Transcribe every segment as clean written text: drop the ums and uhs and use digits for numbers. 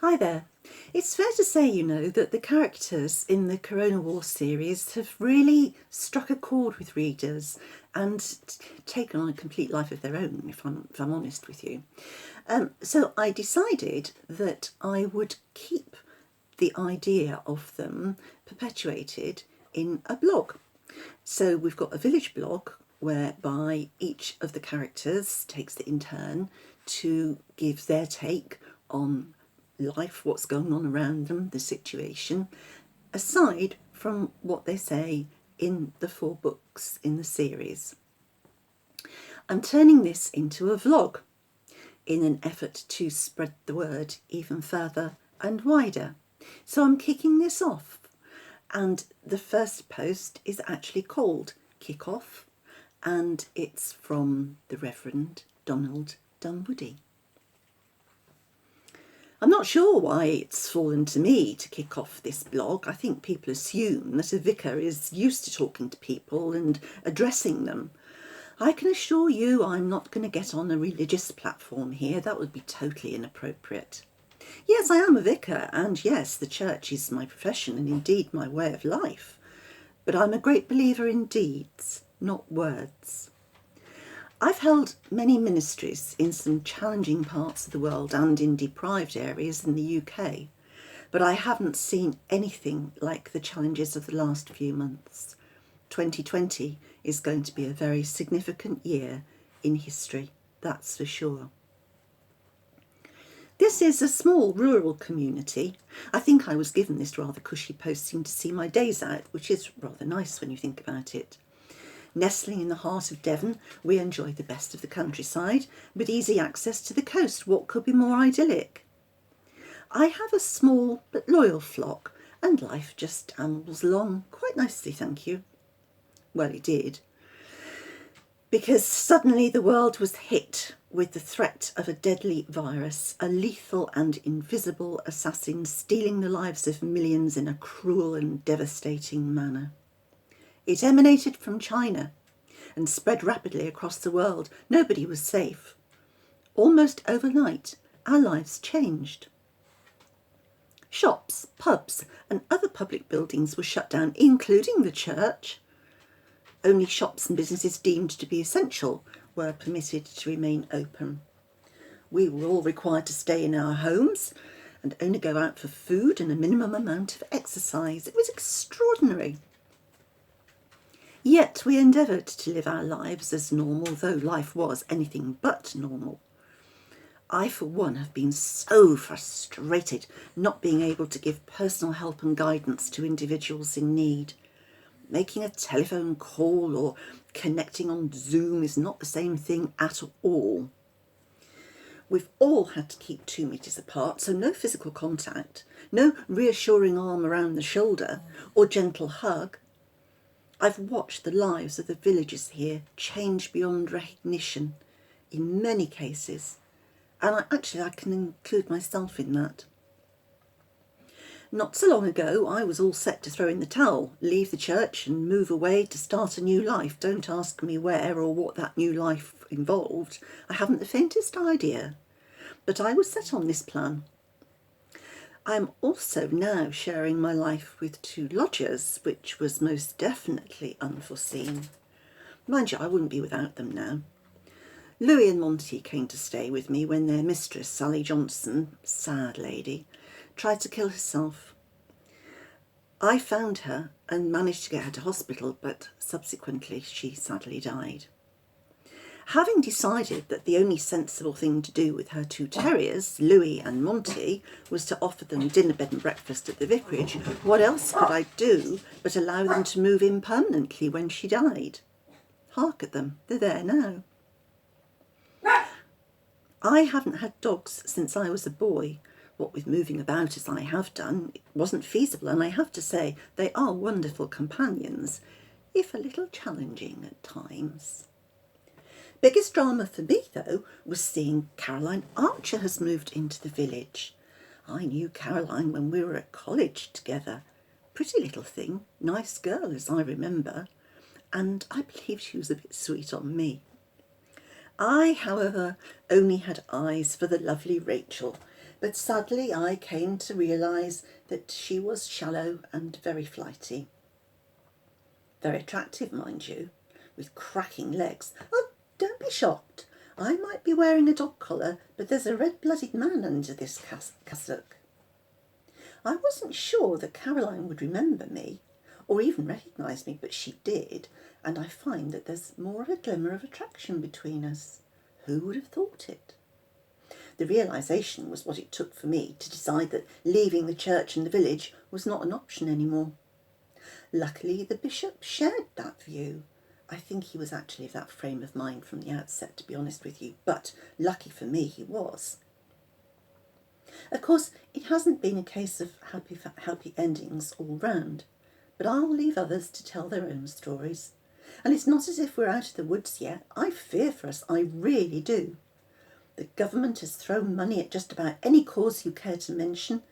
Hi there. It's fair to say, that the characters in the Coronawar series have really struck a chord with readers and taken on a complete life of their own, if I'm honest with you. So I decided that I would keep the idea of them perpetuated in a blog. So we've got a village blog whereby each of the characters takes it in turn to give their take on life, what's going on around them, the situation, aside from what they say in the 4 books in the series. I'm turning this into a vlog in an effort to spread the word even further and wider. So I'm kicking this off, and the first post is actually called Kick Off, and it's from the Reverend Donald Dunwoody. I'm not sure why it's fallen to me to kick off this blog. I think people assume that a vicar is used to talking to people and addressing them. I can assure you I'm not going to get on a religious platform here. That would be totally inappropriate. Yes, I am a vicar, and yes, the church is my profession and indeed my way of life. But I'm a great believer in deeds, not words. I've held many ministries in some challenging parts of the world and in deprived areas in the UK, but I haven't seen anything like the challenges of the last few months. 2020 is going to be a very significant year in history, that's for sure. This is a small rural community. I think I was given this rather cushy posting to see my days out, which is rather nice when you think about it. Nestling in the heart of Devon, we enjoy the best of the countryside, with easy access to the coast. What could be more idyllic? I have a small but loyal flock, and life just ambles along quite nicely, thank you. Well, it did. Because suddenly the world was hit with the threat of a deadly virus, a lethal and invisible assassin stealing the lives of millions in a cruel and devastating manner. It emanated from China and spread rapidly across the world. Nobody was safe. Almost overnight, our lives changed. Shops, pubs, and other public buildings were shut down, including the church. Only shops and businesses deemed to be essential were permitted to remain open. We were all required to stay in our homes and only go out for food and a minimum amount of exercise. It was extraordinary. Yet we endeavoured to live our lives as normal, though life was anything but normal. I, for one, have been so frustrated not being able to give personal help and guidance to individuals in need. Making a telephone call or connecting on Zoom is not the same thing at all. We've all had to keep 2 metres apart, so no physical contact, no reassuring arm around the shoulder or gentle hug. I've watched the lives of the villagers here change beyond recognition in many cases, and I can include myself in that. Not so long ago, I was all set to throw in the towel, leave the church and move away to start a new life. Don't ask me where or what that new life involved. I haven't the faintest idea, but I was set on this plan. I'm also now sharing my life with 2 lodgers, which was most definitely unforeseen. Mind you, I wouldn't be without them now. Louis and Monty came to stay with me when their mistress, Sally Johnson, sad lady, tried to kill herself. I found her and managed to get her to hospital, but subsequently she sadly died. Having decided that the only sensible thing to do with her 2 terriers, Louis and Monty, was to offer them dinner, bed and breakfast at the vicarage, what else could I do but allow them to move in permanently when she died? Hark at them, they're there now. I haven't had dogs since I was a boy. What with moving about as I have done, it wasn't feasible, and I have to say they are wonderful companions, if a little challenging at times. Biggest drama for me, though, was seeing Caroline Archer has moved into the village. I knew Caroline when we were at college together. Pretty little thing, nice girl as I remember, and I believe she was a bit sweet on me. I, however, only had eyes for the lovely Rachel, But sadly I came to realise that she was shallow and very flighty. Very attractive, mind you, with cracking legs. Oh, don't be shocked. I might be wearing a dog collar, but there's a red-blooded man under this cassock. I wasn't sure that Caroline would remember me, or even recognise me, but she did, and I find that there's more of a glimmer of attraction between us. Who would have thought it? The realisation was what it took for me to decide that leaving the church and the village was not an option anymore. Luckily, the bishop shared that view. I think he was actually of that frame of mind from the outset, to be honest with you, but lucky for me he was. Of course, it hasn't been a case of happy endings all round, but I'll leave others to tell their own stories. And it's not as if we're out of the woods yet. I fear for us, I really do. The government has thrown money at just about any cause you care to mention.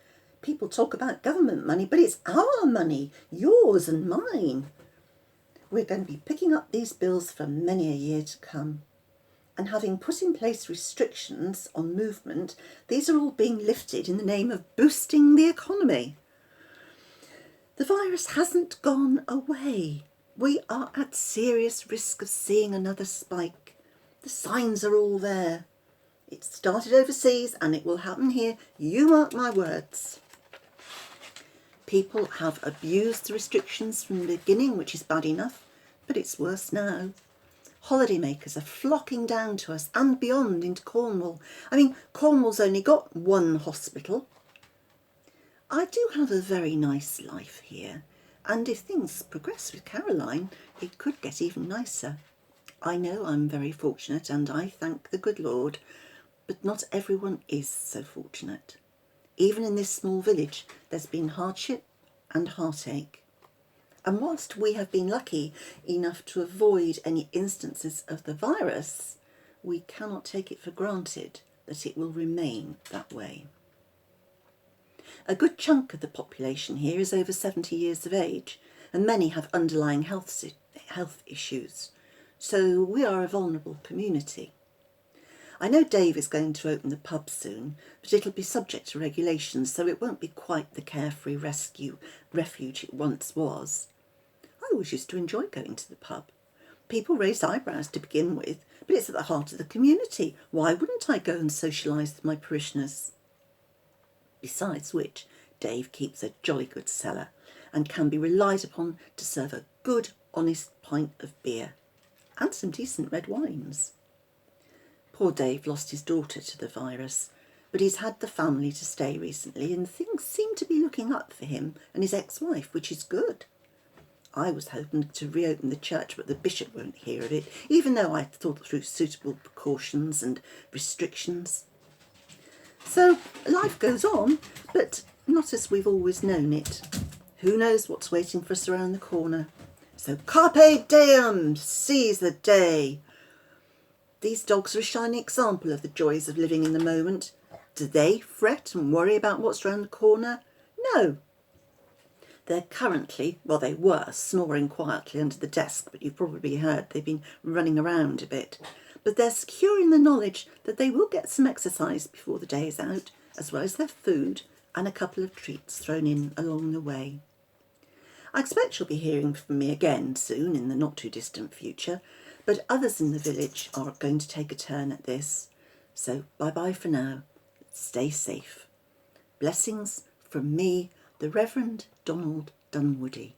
People talk about government money, but it's our money, yours and mine. We're going to be picking up these bills for many a year to come. And having put in place restrictions on movement, these are all being lifted in the name of boosting the economy. The virus hasn't gone away. We are at serious risk of seeing another spike. The signs are all there. It started overseas and it will happen here. You mark my words. People have abused the restrictions from the beginning, which is bad enough, but it's worse now. Holidaymakers are flocking down to us and beyond into Cornwall. I mean, Cornwall's only got one hospital. I do have a very nice life here, and if things progress with Caroline, it could get even nicer. I know I'm very fortunate and I thank the good Lord, but not everyone is so fortunate. Even in this small village, there's been hardship and heartache. And whilst we have been lucky enough to avoid any instances of the virus, we cannot take it for granted that it will remain that way. A good chunk of the population here is over 70 years of age, and many have underlying health issues, so we are a vulnerable community. I know Dave is going to open the pub soon, but it'll be subject to regulations, so it won't be quite the carefree refuge it once was. I always used to enjoy going to the pub. People raised eyebrows to begin with, but it's at the heart of the community. Why wouldn't I go and socialise with my parishioners? Besides which, Dave keeps a jolly good cellar and can be relied upon to serve a good, honest pint of beer and some decent red wines. Poor Dave lost his daughter to the virus, but he's had the family to stay recently and things seem to be looking up for him and his ex-wife, which is good. I was hoping to reopen the church, but the bishop won't hear of it, even though I thought through suitable precautions and restrictions. So life goes on, but not as we've always known it. Who knows what's waiting for us around the corner? So carpe diem, seize the day. These dogs are a shining example of the joys of living in the moment. Do they fret and worry about what's round the corner? No. They're currently, well, they were snoring quietly under the desk, but you've probably heard they've been running around a bit. But they're secure in the knowledge that they will get some exercise before the day is out, as well as their food and a couple of treats thrown in along the way. I expect you'll be hearing from me again soon in the not too distant future, but others in the village are going to take a turn at this. So bye-bye for now. Stay safe. Blessings from me, the Reverend Donald Dunwoody.